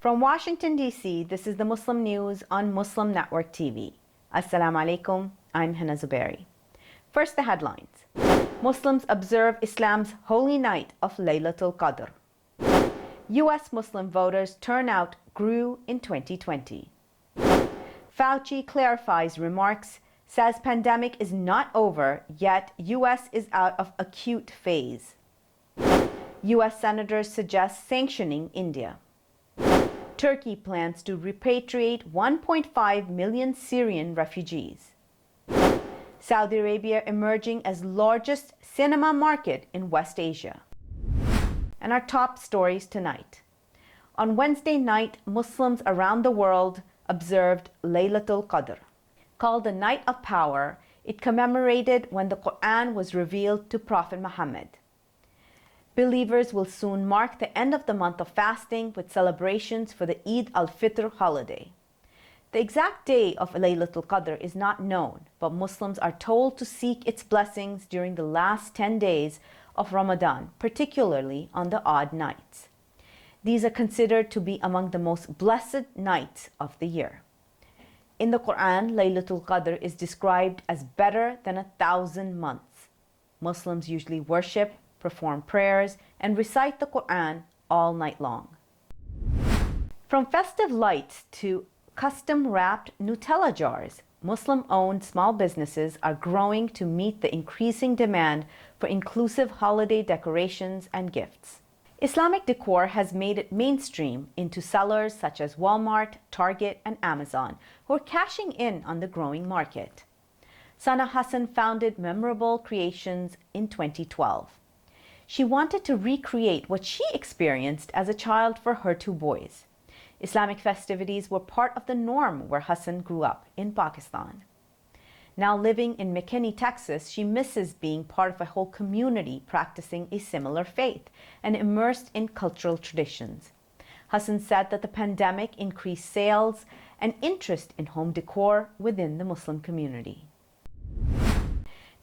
From Washington, D.C., this is the Muslim News on Muslim Network TV. Assalamu alaikum, I'm Hena Zuberi. First, the headlines. Muslims observe Islam's holy night of Laylat Al-Qadr. U.S. Muslim voters' turnout grew in 2020. Fauci clarifies remarks, says pandemic is not over, yet U.S. is out of acute phase. U.S. senators suggest sanctioning India. Turkey plans to repatriate 1.5 million Syrian refugees. Saudi Arabia emerging as largest cinema market in West Asia. And our top stories tonight. On Wednesday night, Muslims around the world observed Laylat Al-Qadr. Called the Night of Power, it commemorated when the Quran was revealed to Prophet Muhammad. Believers will soon mark the end of the month of fasting with celebrations for the Eid al-Fitr holiday. The exact day of Laylat al-Qadr is not known, but Muslims are told to seek its blessings during the last 10 days of Ramadan, particularly on the odd nights. These are considered to be among the most blessed nights of the year. In the Quran, Laylat al-Qadr is described as better than 1,000 months. Muslims usually worship, perform prayers, and recite the Quran all night long. From festive lights to custom-wrapped Nutella jars, Muslim-owned small businesses are growing to meet the increasing demand for inclusive holiday decorations and gifts. Islamic Decor has made it mainstream into sellers such as Walmart, Target, and Amazon, who are cashing in on the growing market. Sana Hassan founded Memorable Creations in 2012. She wanted to recreate what she experienced as a child for her two boys. Islamic festivities were part of the norm where Hassan grew up in Pakistan. Now living in McKinney, Texas, she misses being part of a whole community practicing a similar faith and immersed in cultural traditions. Hassan said that the pandemic increased sales and interest in home decor within the Muslim community.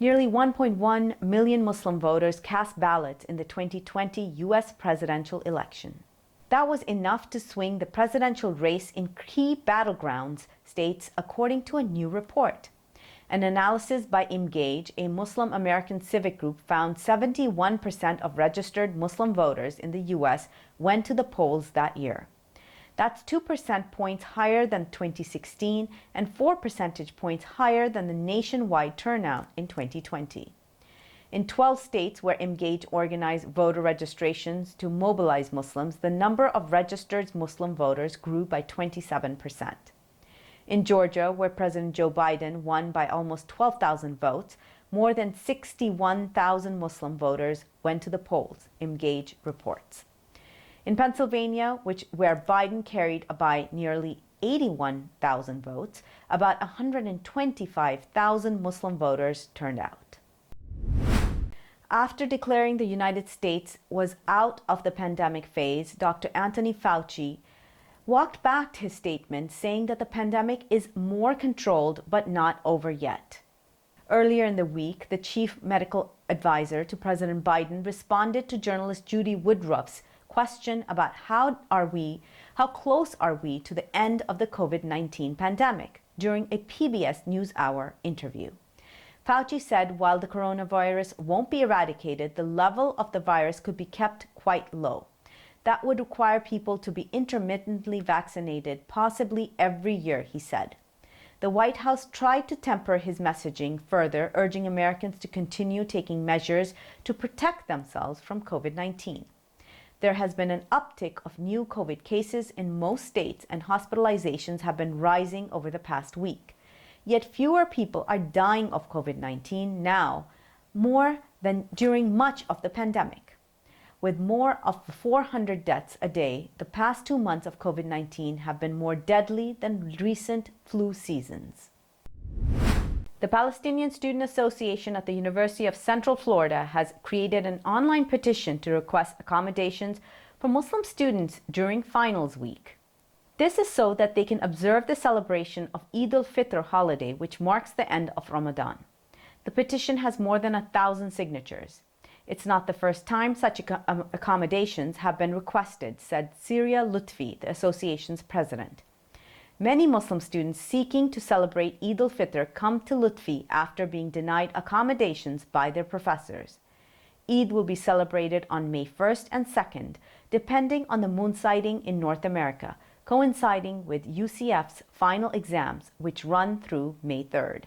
Nearly 1.1 million Muslim voters cast ballots in the 2020 U.S. presidential election. That was enough to swing the presidential race in key battlegrounds states, according to a new report. An analysis by Engage, a Muslim American civic group, found 71% of registered Muslim voters in the U.S. went to the polls that year. That's 2 percentage points higher than 2016 and 4 percentage points higher than the nationwide turnout in 2020. In 12 states where Engage organized voter registrations to mobilize Muslims, the number of registered Muslim voters grew by 27%. In Georgia, where President Joe Biden won by almost 12,000 votes, more than 61,000 Muslim voters went to the polls, Engage reports. In Pennsylvania, where Biden carried by nearly 81,000 votes, about 125,000 Muslim voters turned out. After declaring the United States was out of the pandemic phase, Dr. Anthony Fauci walked back his statement, saying that the pandemic is more controlled but not over yet. Earlier in the week, the chief medical advisor to President Biden responded to journalist Judy Woodruff's question about how close are we to the end of the COVID-19 pandemic during a PBS NewsHour interview. Fauci said while the coronavirus won't be eradicated, the level of the virus could be kept quite low. That would require people to be intermittently vaccinated, possibly every year, he said. The White House tried to temper his messaging further, urging Americans to continue taking measures to protect themselves from COVID-19. There has been an uptick of new COVID cases in most states, and hospitalizations have been rising over the past week. Yet fewer people are dying of COVID-19 now, more than during much of the pandemic. With more of 400 deaths a day, the past 2 months of COVID-19 have been more deadly than recent flu seasons. The Palestinian Student Association at the University of Central Florida has created an online petition to request accommodations for Muslim students during finals week. This is so that they can observe the celebration of Eid al-Fitr holiday, which marks the end of Ramadan. The petition has more than 1,000 signatures. It's not the first time such accommodations have been requested, said Syria Lutfi, the association's president. Many Muslim students seeking to celebrate Eid al-Fitr come to Lutfi after being denied accommodations by their professors. Eid will be celebrated on May 1st and 2nd, depending on the moon sighting in North America, coinciding with UCF's final exams, which run through May 3rd.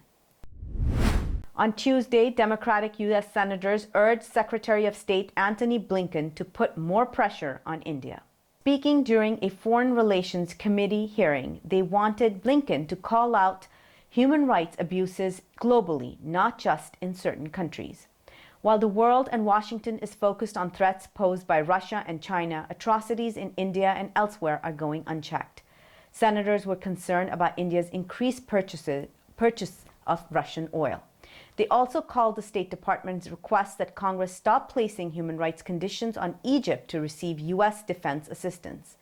On Tuesday, Democratic U.S. senators urged Secretary of State Antony Blinken to put more pressure on India. Speaking during a Foreign Relations Committee hearing, they wanted Blinken to call out human rights abuses globally, not just in certain countries. While the world and Washington is focused on threats posed by Russia and China, atrocities in India and elsewhere are going unchecked. Senators were concerned about India's increased purchase of Russian oil. They also called the State Department's request that Congress stop placing human rights conditions on Egypt to receive U.S. defense assistance.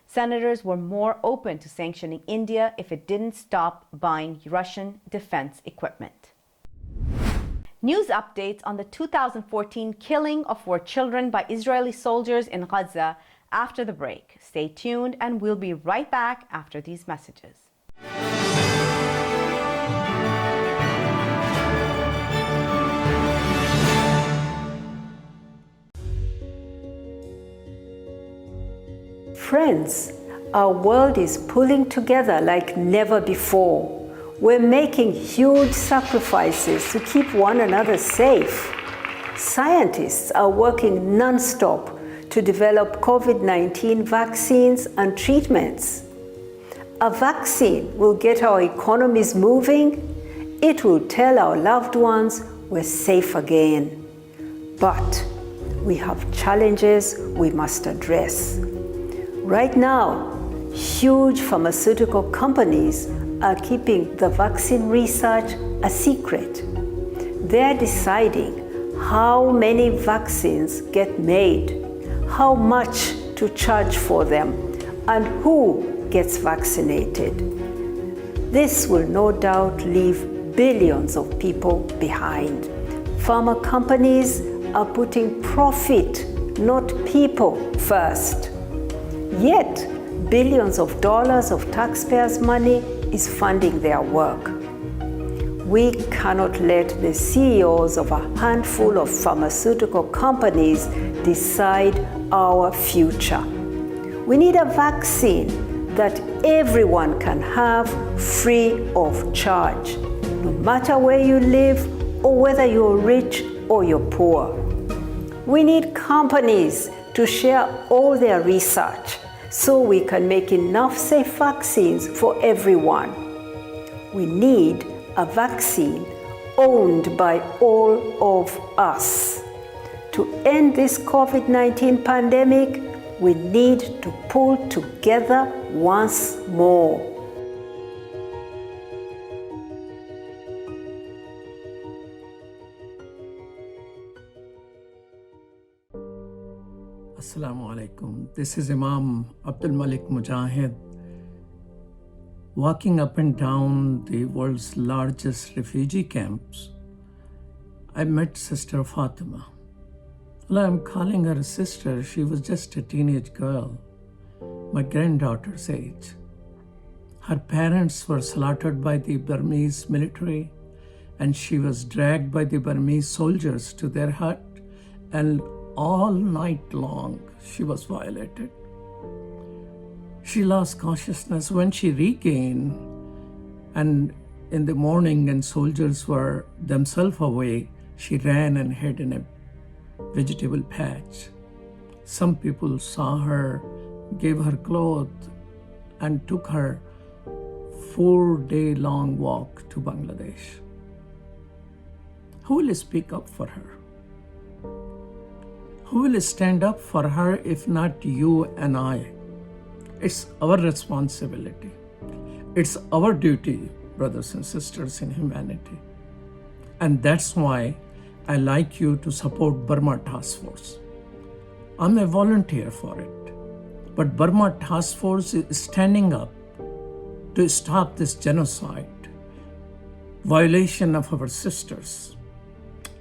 Senators were more open to sanctioning India if it didn't stop buying Russian defense equipment. News updates on the 2014 killing of 4 children by Israeli soldiers in Gaza after the break. Stay tuned and we'll be right back after these messages. Friends, our world is pulling together like never before. We're making huge sacrifices to keep one another safe. Scientists are working non-stop to develop COVID-19 vaccines and treatments. A vaccine will get our economies moving. It will tell our loved ones we're safe again. But we have challenges we must address. Right now, huge pharmaceutical companies are keeping the vaccine research a secret. They're deciding how many vaccines get made, how much to charge for them, and who gets vaccinated. This will no doubt leave billions of people behind. Pharma companies are putting profit, not people, first. Yet, billions of dollars of taxpayers' money is funding their work. We cannot let the CEOs of a handful of pharmaceutical companies decide our future. We need a vaccine that everyone can have free of charge, no matter where you live or whether you're rich or you're poor. We need companies to share all their research so we can make enough safe vaccines for everyone. We need a vaccine owned by all of us. To end this COVID-19 pandemic, we need to pull together once more. Assalamu alaikum. This is Imam Abdul Malik Mujahid, walking up and down the world's largest refugee camps. I met Sister Fatima. Well, I'm calling her a sister. She was just a teenage girl, my granddaughter's age. Her parents were slaughtered by the Burmese military, and she was dragged by the Burmese soldiers to their hut, and all night long she was violated. She lost consciousness. When she regained, and in the morning and soldiers were themselves away, she ran and hid in a vegetable patch. Some people saw her, gave her clothes, and took her 4-day-long walk to Bangladesh. Who will speak up for her? Who will stand up for her if not you and I? It's our responsibility. It's our duty, brothers and sisters in humanity. And that's why I like you to support Burma Task Force. I'm a volunteer for it. But Burma Task Force is standing up to stop this genocide, violation of our sisters.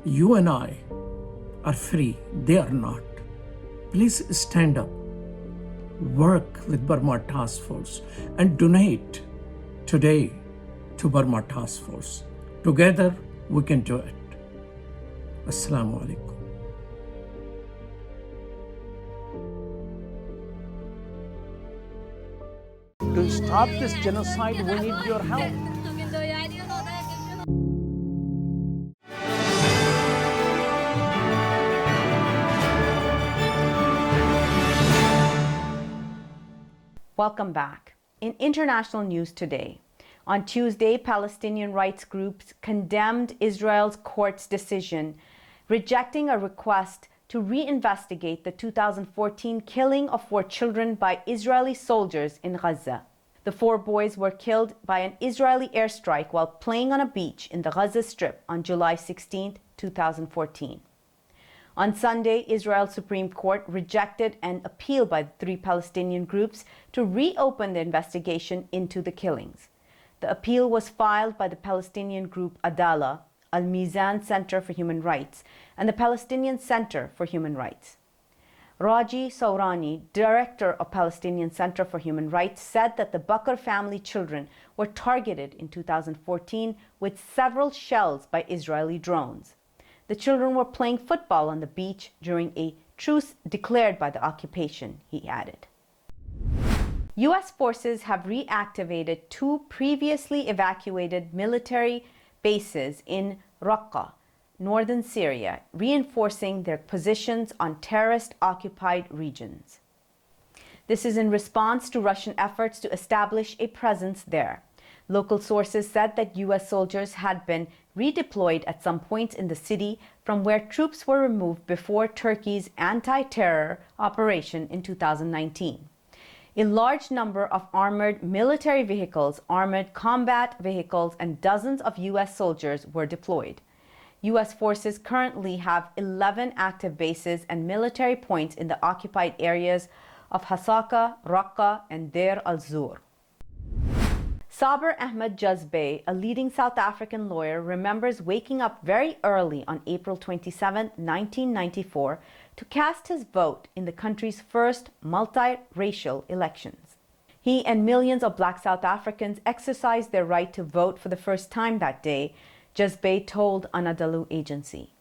You and I, are free. They are not. Please stand up. Work with Burma Task Force and donate today to Burma Task Force. Together, we can do it. Assalamu alaikum. To stop this genocide, we need your help. Welcome back. In international news today, on Tuesday, Palestinian rights groups condemned Israel's court's decision rejecting a request to reinvestigate the 2014 killing of 4 children by Israeli soldiers in Gaza. The 4 boys were killed by an Israeli airstrike while playing on a beach in the Gaza Strip on July 16, 2014. On Sunday, Israel's Supreme Court rejected an appeal by the 3 Palestinian groups to reopen the investigation into the killings. The appeal was filed by the Palestinian group Adala, Al-Mizan Center for Human Rights, and the Palestinian Center for Human Rights. Raji Sourani, director of Palestinian Center for Human Rights, said that the Bakr family children were targeted in 2014 with several shells by Israeli drones. The children were playing football on the beach during a truce declared by the occupation, he added. U.S. forces have reactivated 2 previously evacuated military bases in Raqqa, northern Syria, reinforcing their positions on terrorist-occupied regions. This is in response to Russian efforts to establish a presence there. Local sources said that U.S. soldiers had been redeployed at some points in the city from where troops were removed before Turkey's anti-terror operation in 2019. A large number of armored military vehicles, armored combat vehicles, and dozens of U.S. soldiers were deployed. U.S. forces currently have 11 active bases and military points in the occupied areas of Hasaka, Raqqa, and Deir al-Zur. Saber Ahmed Jazbeh, a leading South African lawyer, remembers waking up very early on April 27, 1994, to cast his vote in the country's first multiracial elections. He and millions of Black South Africans exercised their right to vote for the first time that day, Jazbeh told Anadolu Agency.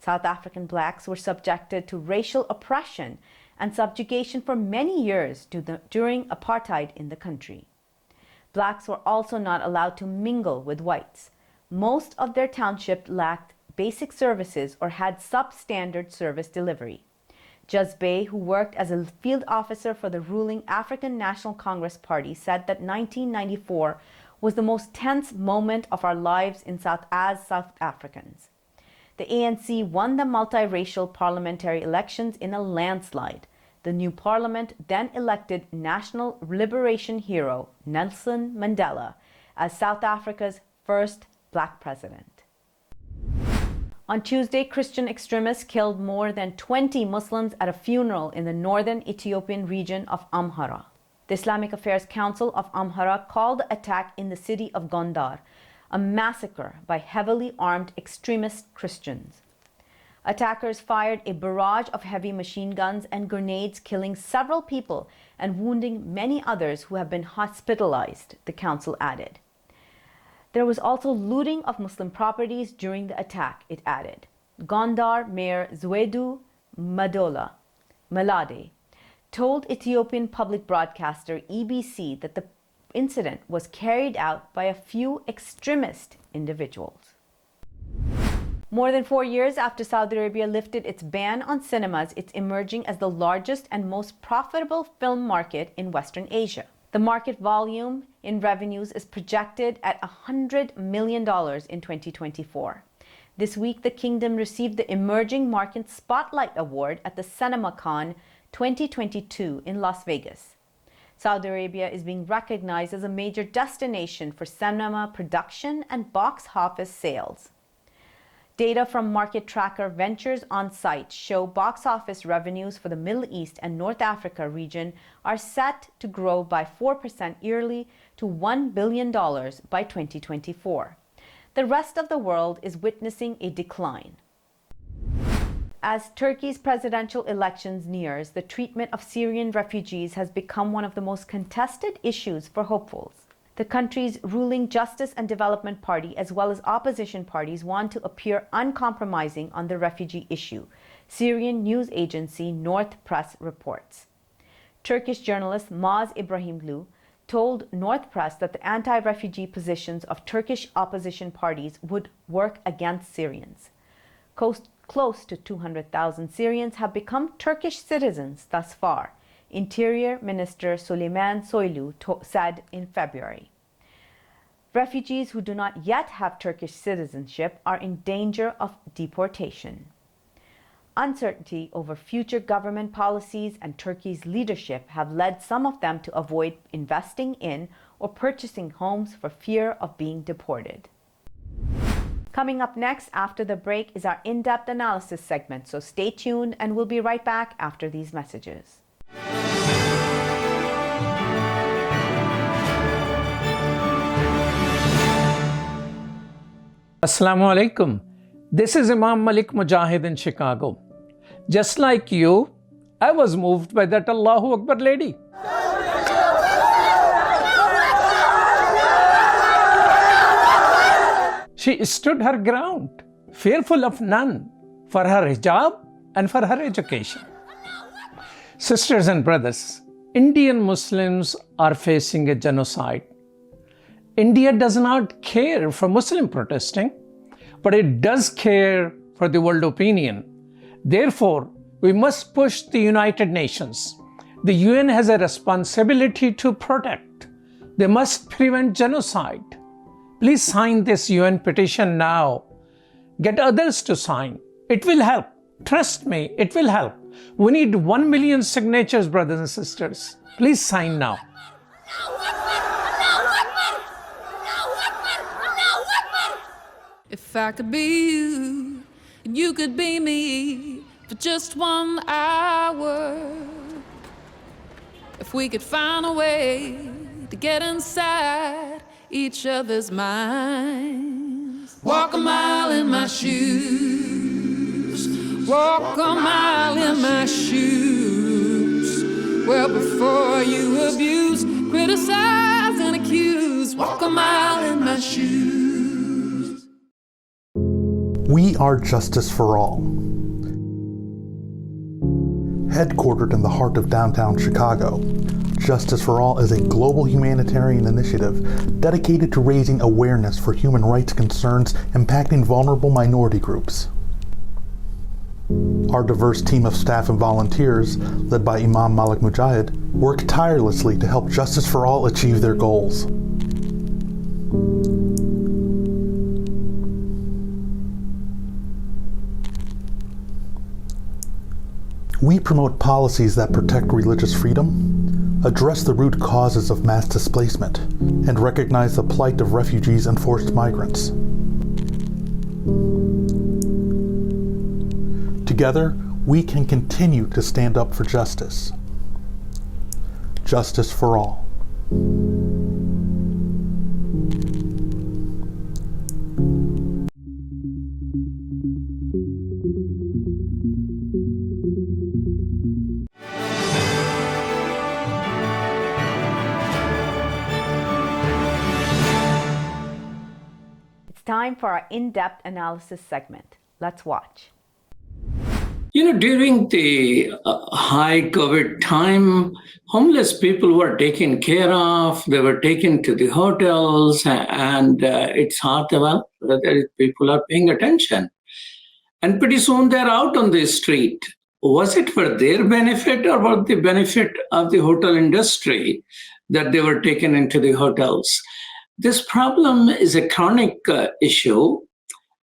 South African blacks were subjected to racial oppression and subjugation for many years during apartheid in the country. Blacks were also not allowed to mingle with whites. Most of their township lacked basic services or had substandard service delivery. Jazbeh, who worked as a field officer for the ruling African National Congress Party, said that 1994 was the most tense moment of our lives as South Africans. The ANC won the multiracial parliamentary elections in a landslide. The new parliament then elected national liberation hero Nelson Mandela as South Africa's first black president. On Tuesday, Christian extremists killed more than 20 Muslims at a funeral in the northern Ethiopian region of Amhara. The Islamic Affairs Council of Amhara called the attack in the city of Gondar a massacre by heavily armed extremist Christians. Attackers fired a barrage of heavy machine guns and grenades, killing several people and wounding many others who have been hospitalized, the council added. There was also looting of Muslim properties during the attack, it added. Gondar Mayor Zwedu Malade told Ethiopian public broadcaster EBC that the incident was carried out by a few extremist individuals. More than 4 years after Saudi Arabia lifted its ban on cinemas, it's emerging as the largest and most profitable film market in Western Asia. The market volume in revenues is projected at $100 million in 2024. This week, the kingdom received the Emerging Market Spotlight Award at the CinemaCon 2022 in Las Vegas. Saudi Arabia is being recognized as a major destination for cinema production and box office sales. Data from market tracker Ventures on Site show box office revenues for the Middle East and North Africa region are set to grow by 4% yearly to $1 billion by 2024. The rest of the world is witnessing a decline. As Turkey's presidential elections nears, the treatment of Syrian refugees has become one of the most contested issues for hopefuls. The country's ruling Justice and Development Party, as well as opposition parties, want to appear uncompromising on the refugee issue, Syrian news agency North Press reports. Turkish journalist Maz İbrahimoglu told North Press that the anti-refugee positions of Turkish opposition parties would work against Syrians. Close to 200,000 Syrians have become Turkish citizens thus far, Interior Minister Süleyman Soylu said in February. Refugees who do not yet have Turkish citizenship are in danger of deportation. Uncertainty over future government policies and Turkey's leadership have led some of them to avoid investing in or purchasing homes for fear of being deported. Coming up next after the break is our in-depth analysis segment, so stay tuned and we'll be right back after these messages. Assalamu alaikum. This is Imam Malik Mujahid in Chicago. Just like you, I was moved by that Allahu Akbar lady. She stood her ground, fearful of none, for her hijab and for her education. Sisters and brothers, Indian Muslims are facing a genocide. India does not care for Muslim protesting, but it does care for the world opinion. Therefore, we must push the United Nations. The UN has a responsibility to protect. They must prevent genocide. Please sign this UN petition now. Get others to sign. It will help. Trust me, it will help. We need 1 million signatures, brothers and sisters. Please sign now. If I could be you, and you could be me for just 1 hour. If we could find a way to get inside each other's minds. Walk a mile in my shoes. Walk a mile in my shoes. Well, before you abuse, criticize, and accuse. Walk a mile in my shoes. We are Justice for All. Headquartered in the heart of downtown Chicago, Justice for All is a global humanitarian initiative dedicated to raising awareness for human rights concerns impacting vulnerable minority groups. Our diverse team of staff and volunteers, led by Imam Malik Mujahid, work tirelessly to help Justice for All achieve their goals. We promote policies that protect religious freedom, address the root causes of mass displacement, and recognize the plight of refugees and forced migrants. Together, we can continue to stand up for justice. Justice for all. Time for our in-depth analysis segment. Let's watch. During the high COVID time, homeless people were taken care of. They were taken to the hotels, and it's hard to tell whether people are paying attention. And pretty soon they're out on the street. Was it for their benefit or for the benefit of the hotel industry that they were taken into the hotels? This problem is a chronic issue.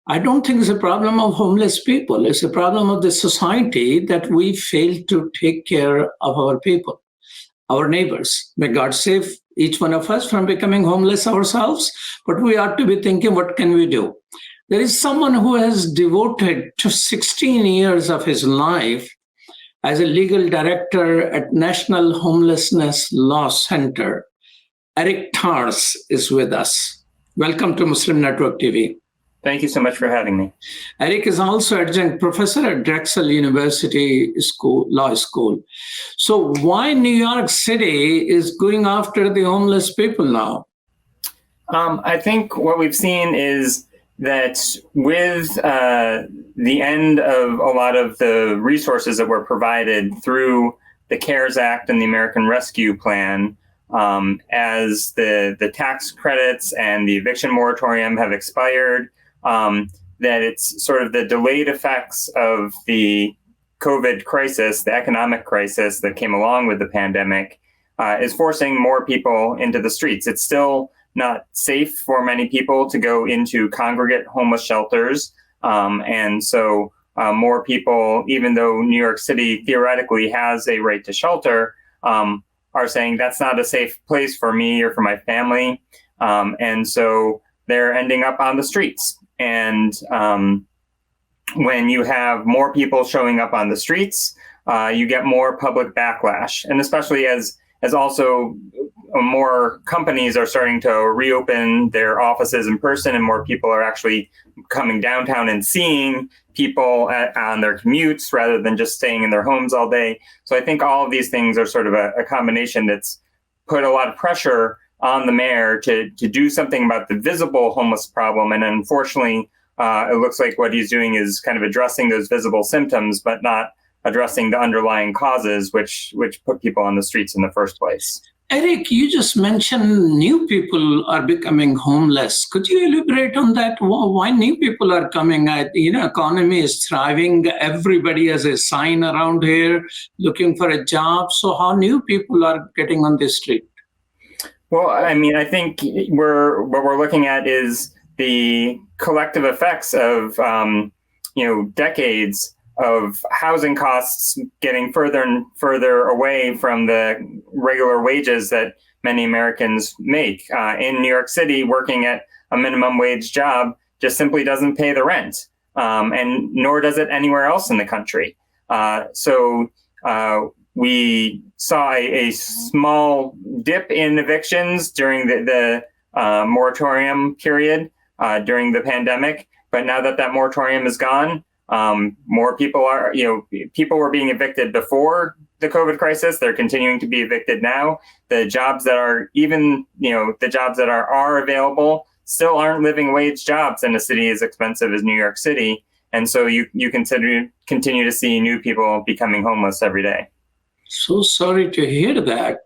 I don't think it's a problem of homeless people. It's a problem of the society that we fail to take care of our people, our neighbors. May God save each one of us from becoming homeless ourselves, but we ought to be thinking, what can we do? There is someone who has devoted to 16 years of his life as a legal director at National Homelessness Law Center. Eric Tars is with us. Welcome to Muslim Network TV. Thank you so much for having me. Eric is also adjunct professor at Drexel University Law School. So why New York City is going after the homeless people now? I think what we've seen is that with the end of a lot of the resources that were provided through the CARES Act and the American Rescue Plan, as the tax credits and the eviction moratorium have expired, that it's sort of the delayed effects of the COVID crisis, the economic crisis that came along with the pandemic, is forcing more people into the streets. It's still not safe for many people to go into congregate homeless shelters. And so more people, even though New York City theoretically has a right to shelter, are saying that's not a safe place for me or for my family. And so they're ending up on the streets. And when you have more people showing up on the streets, you get more public backlash. And especially as also more companies are starting to reopen their offices in person and more people are actually coming downtown and seeing people on their commutes rather than just staying in their homes all day. So I think all of these things are sort of a combination that's put a lot of pressure on the mayor to do something about the visible homeless problem. And unfortunately, it looks like what he's doing is kind of addressing those visible symptoms, but not addressing the underlying causes, which put people on the streets in the first place. Eric, you just mentioned new people are becoming homeless. Could you elaborate on that? Why new people are coming? Economy is thriving. Everybody has a sign around here looking for a job. So how new people are getting on the street? Well, I mean, I think what we're looking at is the collective effects of decades of housing costs getting further and further away from the regular wages that many Americans make. In New York City, working at a minimum wage job just simply doesn't pay the rent, and nor does it anywhere else in the country. So we saw a small dip in evictions during the moratorium period during the pandemic. But now that moratorium is gone, more people people were being evicted before the COVID crisis. They're continuing to be evicted now. The jobs that are the jobs that are available still aren't living wage jobs in a city as expensive as New York City. And so you continue to see new people becoming homeless every day. So sorry to hear that.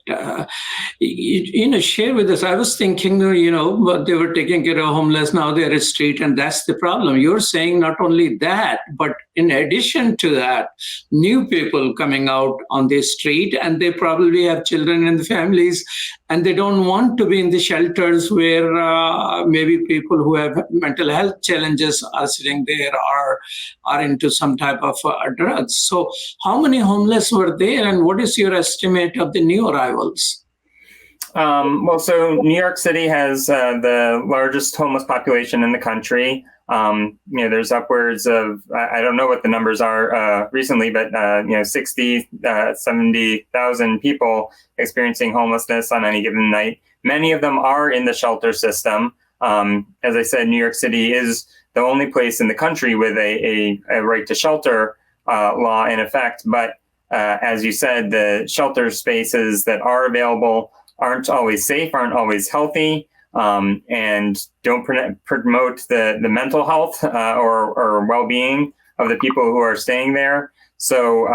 Share with us. I was thinking, but they were taking care of homeless. Now they're a street, and that's the problem. You're saying not only that, but in addition to that, new people coming out on the street, and they probably have children and families, and they don't want to be in the shelters where maybe people who have mental health challenges are sitting there or are into some type of drugs. So how many homeless were there, and what is your estimate of the new arrivals? So New York City has the largest homeless population in the country. There's upwards of, I don't know what the numbers are recently, but 60, 70,000 people experiencing homelessness on any given night. Many of them are in the shelter system. As I said, New York City is the only place in the country with a right to shelter law in effect. But as you said, the shelter spaces that are available aren't always safe, aren't always healthy, and don't promote the mental health or well-being of the people who are staying there. So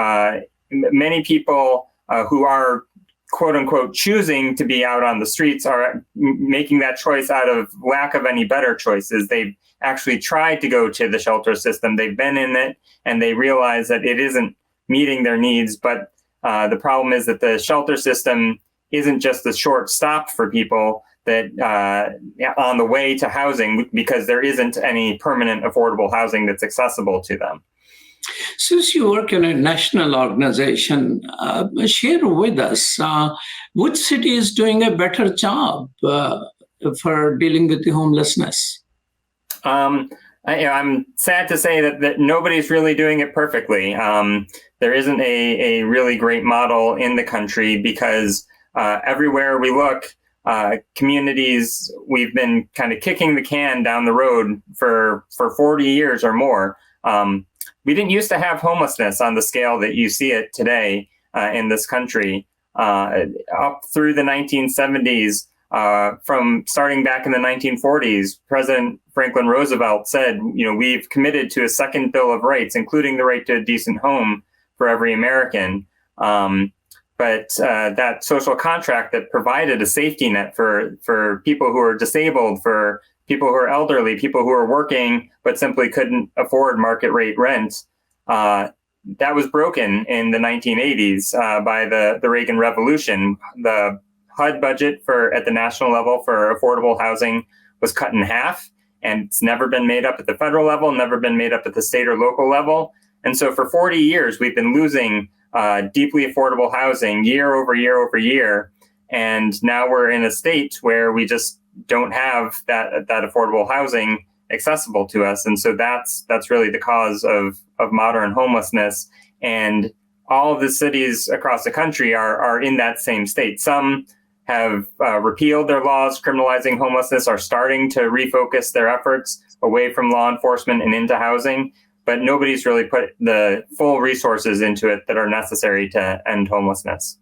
many people who are quote unquote choosing to be out on the streets are making that choice out of lack of any better choices. They've actually tried to go to the shelter system. They've been in it and they realize that it isn't meeting their needs. But the problem is that the shelter system isn't just a short stop for people that on the way to housing, because there isn't any permanent affordable housing that's accessible to them. Since you work in a national organization, share with us which city is doing a better job for dealing with the homelessness? I'm sad to say that nobody's really doing it perfectly. There isn't a really great model in the country because everywhere we look, communities, we've been kind of kicking the can down the road for 40 years or more. We didn't used to have homelessness on the scale that you see it today in this country. Up through the 1970s, from starting back in the 1940s, President Franklin Roosevelt said, we've committed to a second Bill of Rights, including the right to a decent home for every American. But that social contract that provided a safety net for people who are disabled, for people who are elderly, people who are working but simply couldn't afford market rate rent, that was broken in the 1980s by the Reagan Revolution. The HUD budget at the national level for affordable housing was cut in half, and it's never been made up at the federal level, never been made up at the state or local level. And so for 40 years, we've been losing deeply affordable housing year over year over year. And now we're in a state where we just don't have that affordable housing accessible to us. And so that's really the cause of modern homelessness. And all of the cities across the country are in that same state. Some have repealed their laws criminalizing homelessness, are starting to refocus their efforts away from law enforcement and into housing. But nobody's really put the full resources into it that are necessary to end homelessness.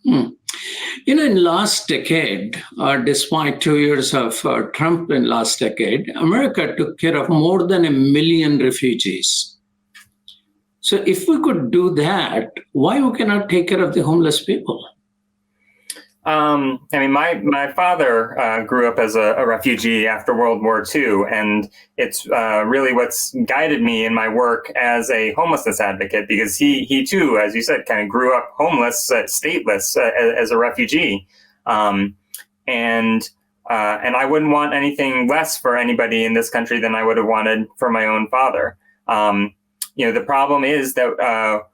In last decade, despite 2 years of Trump in last decade, America took care of more than 1 million refugees. So if we could do that, why we cannot take care of the homeless people? My father grew up as a refugee after World War II, and it's really what's guided me in my work as a homelessness advocate, because he too, as you said, kind of grew up homeless, stateless as a refugee, and I wouldn't want anything less for anybody in this country than I would have wanted for my own father. The problem is that.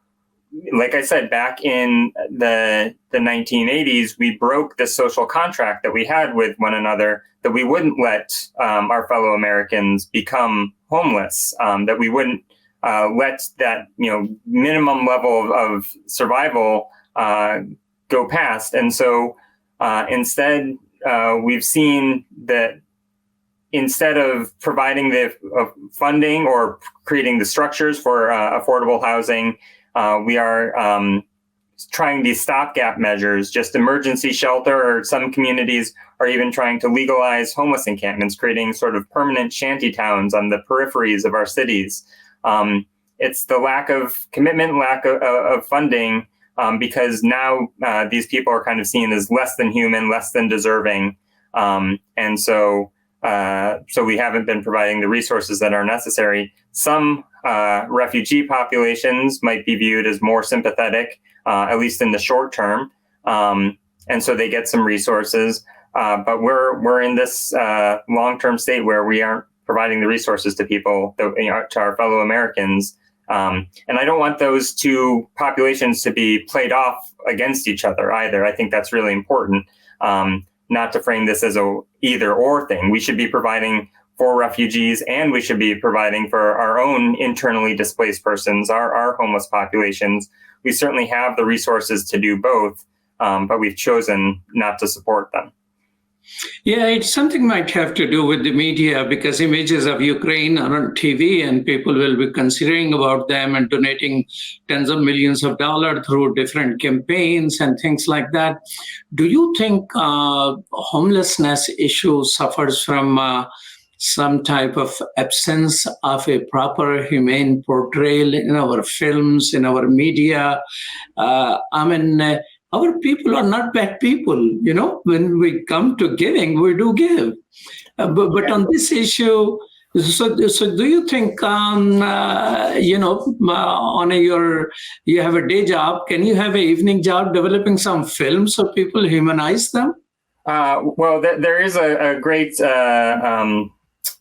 Like I said, back in the 1980s, we broke the social contract that we had with one another, that we wouldn't let our fellow Americans become homeless, that we wouldn't let that minimum level of survival go past. And so instead, we've seen that instead of providing the funding or creating the structures for affordable housing, we are trying these stopgap measures, just emergency shelter, or some communities are even trying to legalize homeless encampments, creating sort of permanent shanty towns on the peripheries of our cities. It's the lack of commitment, lack of funding, because now these people are kind of seen as less than human, less than deserving. And so we haven't been providing the resources that are necessary. Some refugee populations might be viewed as more sympathetic, at least in the short term. And so they get some resources. But we're in this long-term state where we aren't providing the resources to people, to our fellow Americans. And I don't want those two populations to be played off against each other either. I think that's really important, not to frame this as a either or thing. We should be providing for refugees, and we should be providing for our own internally displaced persons, our homeless populations. We certainly have the resources to do both, but we've chosen not to support them. Yeah, it's something might have to do with the media, because images of Ukraine are on TV and people will be considering about them and donating tens of millions of dollars through different campaigns and things like that. Do you think homelessness issue suffers from some type of absence of a proper humane portrayal in our films, in our media? Our people are not bad people, when we come to giving, we do give. But on this issue, so do you think, you have a day job, can you have an evening job developing some films so people humanize them? Well, there is a great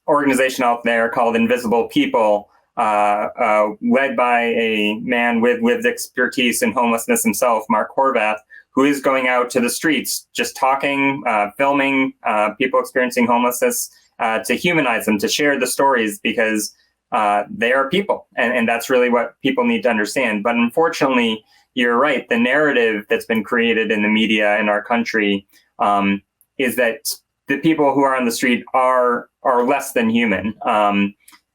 organization out there called Invisible People, led by a man with lived expertise in homelessness himself, Mark Horvath, who is going out to the streets, just talking, filming people experiencing homelessness, to humanize them, to share the stories, because they are people. And that's really what people need to understand. But unfortunately, you're right, the narrative that's been created in the media in our country is that the people who are on the street are less than human.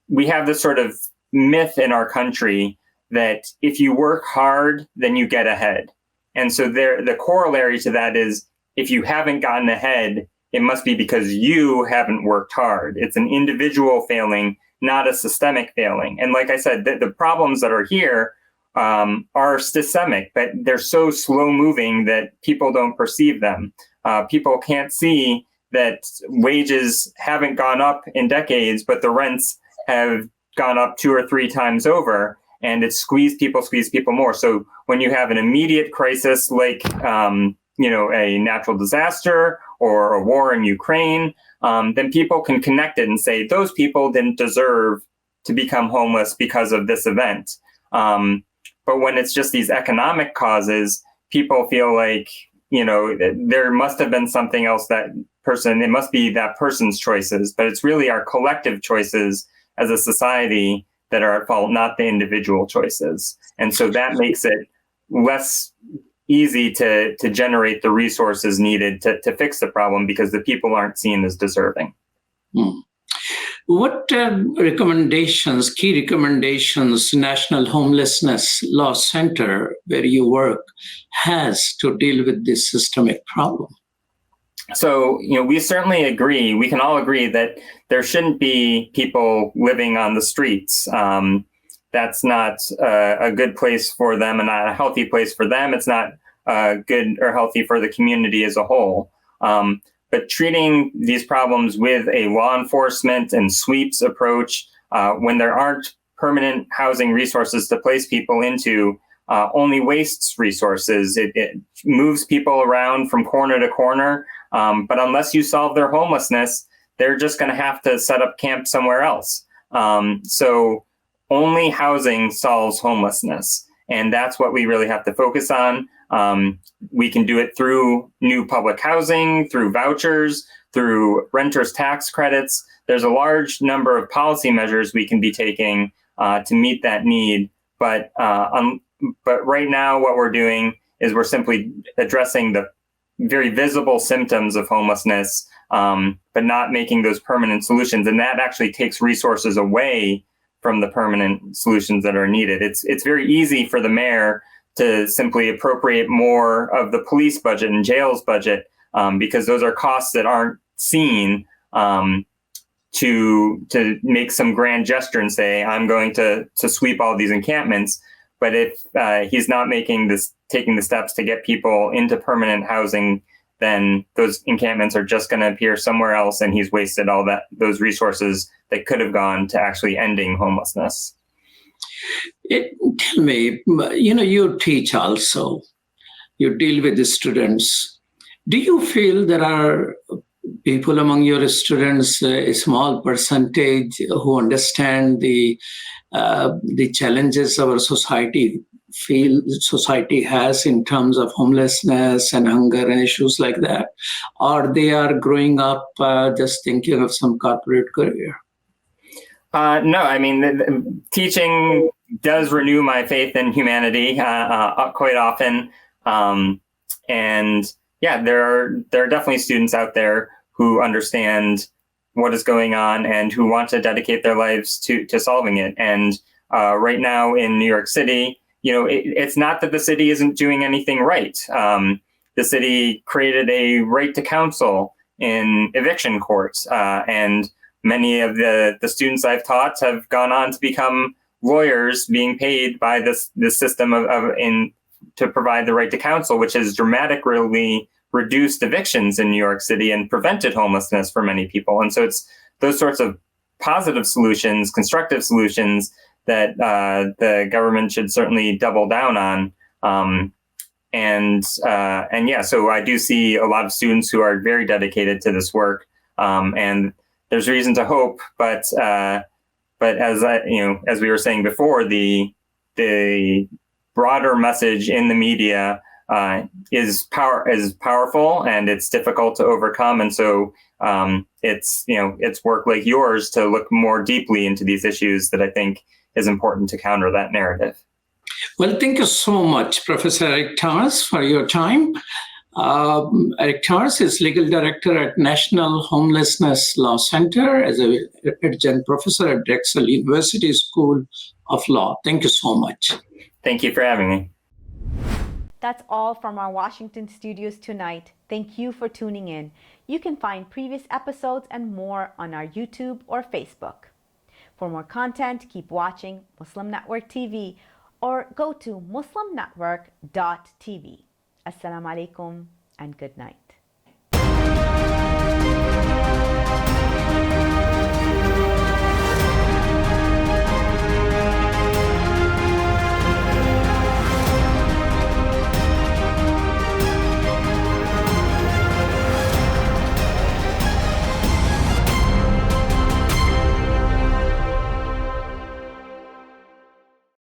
We have this sort of myth in our country that if you work hard, then you get ahead. And so the corollary to that is if you haven't gotten ahead, it must be because you haven't worked hard. It's an individual failing, not a systemic failing. And like I said, the problems that are here are systemic, but they're so slow moving that people don't perceive them. People can't see that wages haven't gone up in decades, but the rents have gone up 2 or 3 times over, and it's squeezed people more. So when you have an immediate crisis like a natural disaster or a war in Ukraine, then people can connect it and say those people didn't deserve to become homeless because of this event. But when it's just these economic causes, people feel like, there must have been something else it must be that person's choices, but it's really our collective choices as a society that are at fault, not the individual choices. And so that makes it less easy to generate the resources needed to fix the problem because the people aren't seen as deserving. What key recommendations National Homelessness Law Center, where you work, has to deal with this systemic problem? So, we certainly agree. We can all agree that there shouldn't be people living on the streets. That's not a good place for them and not a healthy place for them. It's not good or healthy for the community as a whole. But treating these problems with a law enforcement and sweeps approach when there aren't permanent housing resources to place people into only wastes resources. It moves people around from corner to corner. But unless you solve their homelessness, they're just going to have to set up camp somewhere else. So only housing solves homelessness. And that's what we really have to focus on. We can do it through new public housing, through vouchers, through renters' tax credits. There's a large number of policy measures we can be taking to meet that need. But right now, what we're doing is we're simply addressing the very visible symptoms of homelessness, but not making those permanent solutions. And that actually takes resources away from the permanent solutions that are needed. It's very easy for the mayor to simply appropriate more of the police budget and jails budget because those are costs that aren't seen to make some grand gesture and say, I'm going to sweep all these encampments. But if he's not taking the steps to get people into permanent housing, then those encampments are just going to appear somewhere else, and he's wasted all those resources that could have gone to actually ending homelessness. Tell me, you teach also, you deal with the students. Do you feel there are people among your students, a small percentage, who understand the challenges our society has in terms of homelessness and hunger and issues like that? Or they are growing up just thinking of some corporate career? No, I mean, teaching does renew my faith in humanity quite often. And yeah, there are definitely students out there who understand what is going on and who want to dedicate their lives to solving it. And right now in New York City, it's not that the city isn't doing anything right. The city created a right to counsel in eviction courts, and many of the students I've taught have gone on to become lawyers being paid by this system to provide the right to counsel, which has dramatically reduced evictions in New York City and prevented homelessness for many people. And so it's those sorts of positive solutions, constructive solutions that the government should certainly double down on. And yeah, so I do see a lot of students who are very dedicated to this work, and there's reason to hope. But as we were saying before, the broader message in the media is powerful, and it's difficult to overcome. And so it's work like yours to look more deeply into these issues that I think is important to counter that narrative. Well, thank you so much, Professor Eric Thomas, for your time. Eric Charles is legal director at National Homelessness Law Center as a adjunct professor at Drexel University School of Law. Thank you so much. Thank you for having me. That's all from our Washington studios tonight. Thank you for tuning in. You can find previous episodes and more on our YouTube or Facebook. For more content, keep watching Muslim Network TV or go to muslimnetwork.tv. Assalamu alaikum and good night.